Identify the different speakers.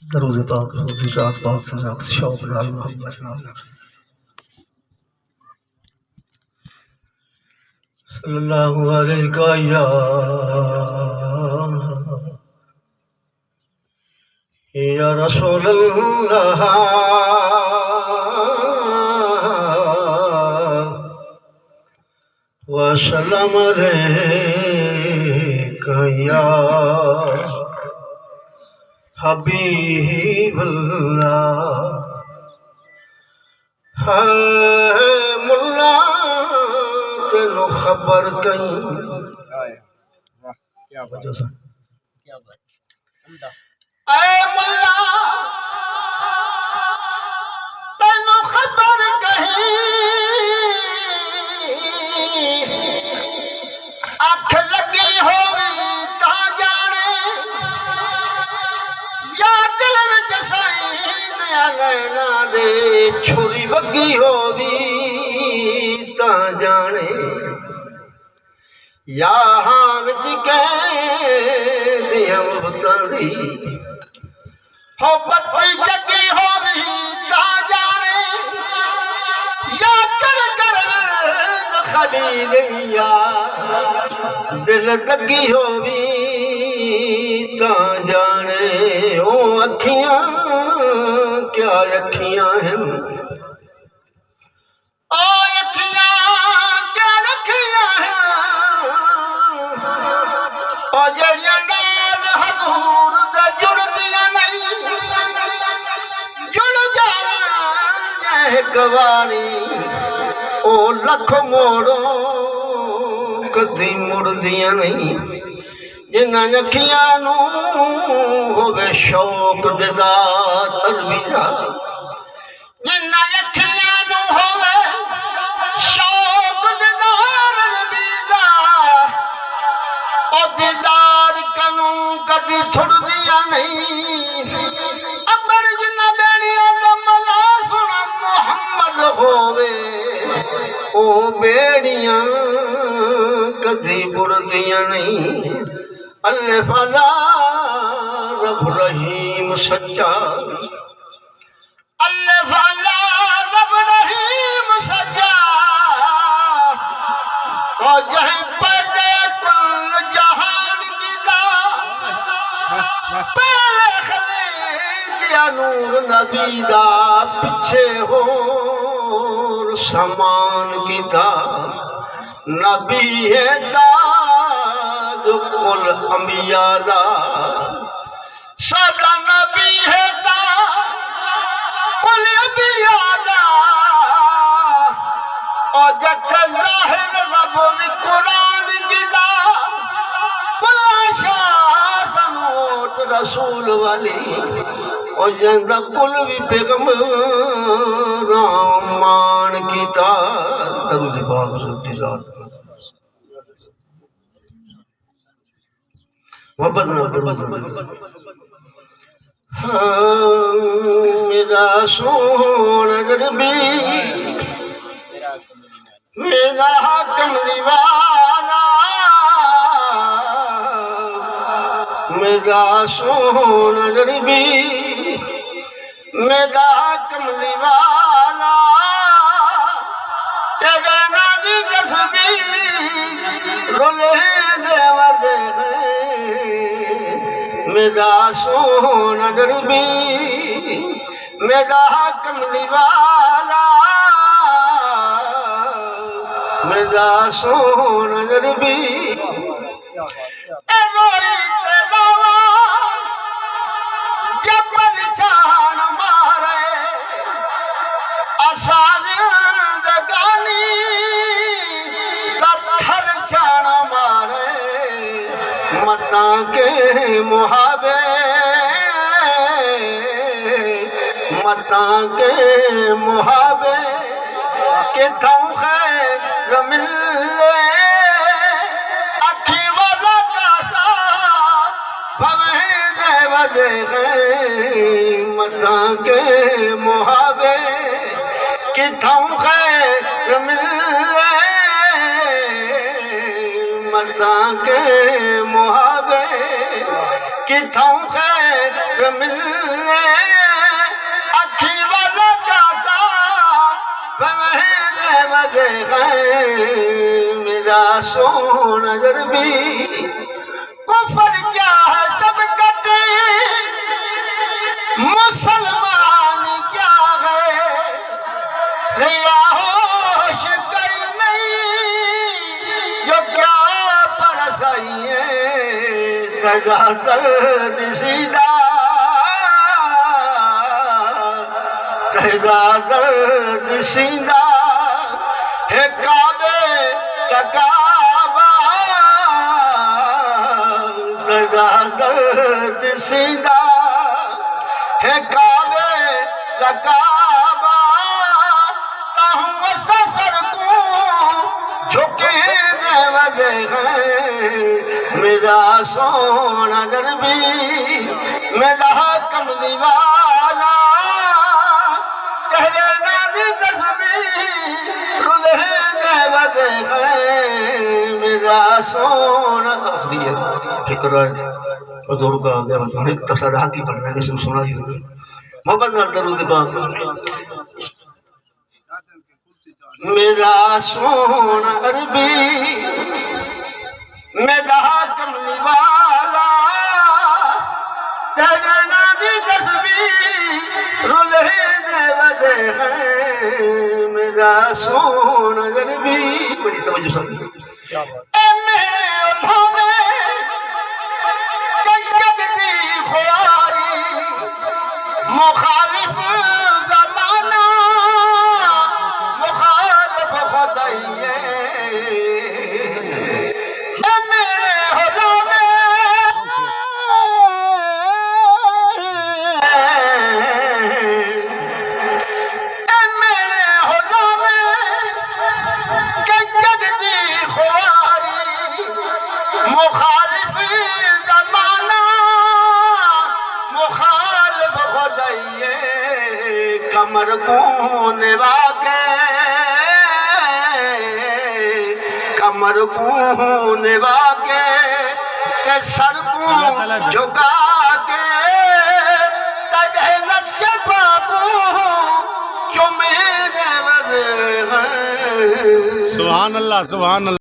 Speaker 1: درود پاک روزی ذات پاک سے ذات شوق لال محمد ناظر صلی اللہ علیہ یا رسول اللہ وسلم علیک یا حبیب اللہ ہے ملا تینو خبر کہیں
Speaker 2: اے ملا تینو خبر کہیں اکھ لگی ہوئی تا جانے یا دل وچ سائیں لینا دے
Speaker 1: چھری بگی ہووی تا جانے یا ہاں وچ کہندیاں محبتاں دی
Speaker 2: ہو بتی جگی ہوئی تا جانے یا کر
Speaker 1: خلیل یا دل لگی ہووی تا جانے او اکھیاں کیا اکھیاں ہیں
Speaker 2: او اکھیاں کیا رکھیاں ہیں او جڑیاں نال حضور دے جڑدیاں نہیں جڑ جاویں
Speaker 1: گواری او لکھ موڑو کدی مڑدیاں نہیں جنہاں اکھیاں نو ہووے شوق دیدار تربیہ
Speaker 2: جنہاں اکھیاں نو ہووے شوق دیدار نبیدا او دیدار کنوں کدی چھڑدیاں نہیں اپر جنہ بیڑیاں دا ملا سنا محمد
Speaker 1: ہووے او بیڑیاں کدی بردیاں نہیں اللہ فلا رب رحیم سچا
Speaker 2: اللہ فلا رب رحیم سچا اور جہیں پیدے کل جہان کی دا پہلے خلیق
Speaker 1: یا نور نبی دا پیچھے ہو سامان کی دا نبی ہے تاج کل انبیاء دا
Speaker 2: ساڈا نبی ہے تاج کل انبیاء دا اور جتھے ظاہر رب بھی قرآن کی دا بلا شاہ
Speaker 1: سنوٹ رسول والی اور جندہ کل بھی پیغمبر مان کی تا درود پاک رضی ذات محبت میرا سونا دربی میرا کملی والا میرا سونا دربی میرا کملی والا تیرے نادی کسبی رولے دیو دے میرا سونا دربی میرا کملی والا میرا سونا دربی
Speaker 2: جبل چھان مارے آسان زندگانی پتھر چھان مارے
Speaker 1: متاں کے محابے متاں کے محابے کہ تھوں خیر ملے
Speaker 2: اکھی والا کاسا
Speaker 1: بھویں دیو دے متاں کے محابے کہ تھوں خیر ملے متاں کے محابے کہ تھوں خیر
Speaker 2: ملنے اکھی والا کاسا فمہنے مدے گئے میرا سونا دربی کفر کیا ہے سب کہتے مسلمان کیا ہے ریا ہوش کئی نہیں جو کیا پرسائیے تگا درد سیدھا تگا درد سیدھا ہے کعبے کا کعبہ تگا درد سیدھا ہے کعبے کا کعبہ تاہم سر کو جھکے دے وجہ ہے میرا سونا دربی میرا کملی والا چہرے نادی تصویر رلے دے وجہ ہے میرا سونا فکر ہے حضور کا آگیا ہر ایک تفسیر حقی پڑھنے کے سن سنا ہی ہوگا محبت کا درود کا میرا سونا عربی میرا کملی والا تیرے نادی تصویر رلے دے وجہ ہے میرا سونا عربی بڑی سمجھو سب اے میرے اللہ میں مخالف زمانہ مخالف خدائیے اے میرے حضا میں اے میرے حضا میں کہ جگدی خواری مخالف زمانہ مخالف خدائیے کمر کون واقع کمر کون واقع تے سر کو جھکا کے تجھے نقش پاکو جو میرے وزے ہیں
Speaker 3: سبحان اللہ سبحان اللہ